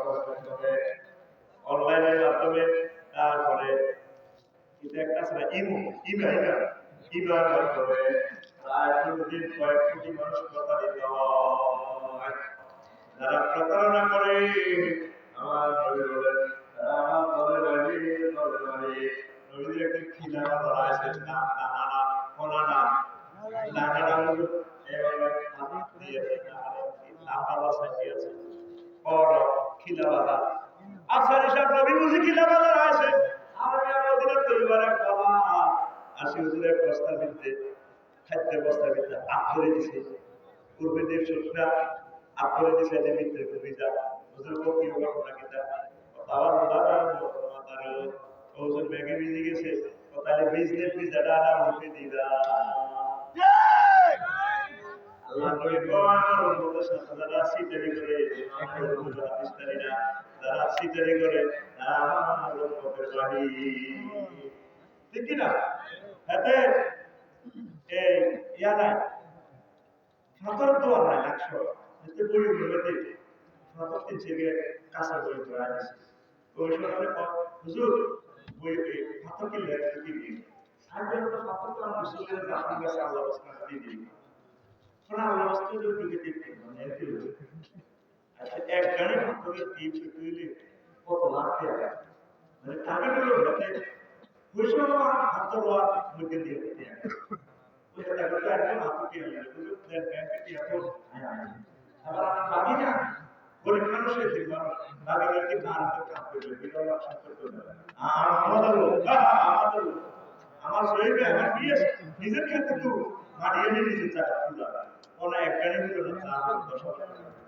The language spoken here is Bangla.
করতে হবে অনলাইনের মাধ্যমে। তারপরে এটা একটা আছে না ইমো, ইমার মাধ্যমে প্রায় প্রতিদিন কয়েক কোটি মানুষ প্রতারিত হয়। যারা প্রতারণা করে আমার নবী বলেন আমার দলের বাড়ি নবীদের একটি খিলা বানাইছে না টানা কোনানা টানাটা হলো এভাবে হাত দিয়ে টানা সাজিয়েছে বড় খিলা বাঁধা। আচ্ছা এসব নবী বুঝি খিলা বাঁধা আছে আর আমি মদিনার পরিবারে বাবা আসি হুজুরের বস্তার ভিতরে খাদ্যের বস্তার ভিতরে আট করে দিছে পূর্বে দেব শুকনা আট করে দিছে যে ভিতরে কবি যা হুজুর কি ঘটনা কিতা আবার মাতার হুজুর ব্যাগে ভিজে গেছে তাহলে ভিজলে ভিজাটা না মুখে দিলা আল্লাহ নবী কোরআনের মধ্যে যারা সিটারি করে একটা হুজুর হাদিসকারী না যারা সিটারি করে তারা আমার রব্বের বাড়ি ঠিক কি না এতে এই ইয়া নাই ফাতর দোয়া নাই 100 এতে বই বলতে ফাতর তিন থেকে কাঁচা বই ধরা আছে ওই সময় হুজুর বই ফাতর কি লেখা কি দিই আগে তো ফাতর তো আমরা সুলের রাখি গেছে আল্লাহ সুবহানাহু দিয়ে দিই শোনা আল্লাহ সুবহানাহু দিয়ে দিতে মানে এতে আচ্ছা এক গানে ফাতরের টিপ তুইলে কত লাখ টাকা মানে টাকা হলো হাতে ওই সময় ফাতর মধ্যে দিয়ে দিতে ওই টাকাটা একদম হাতে দিয়ে দিল ব্যাংকে দিয়ে তো আবার বাকি না গরিব মানুষের জীবন বাকিদেরকে দান করতে হবে বিরল আশা করতে হবে আমাদের আমার শরীরে আমার বিয়ে নিজের ক্ষেত্রে তো মাটিয়ে নিজে চাকরি তুলা ওনা এক গাড়ি হলো না 4 10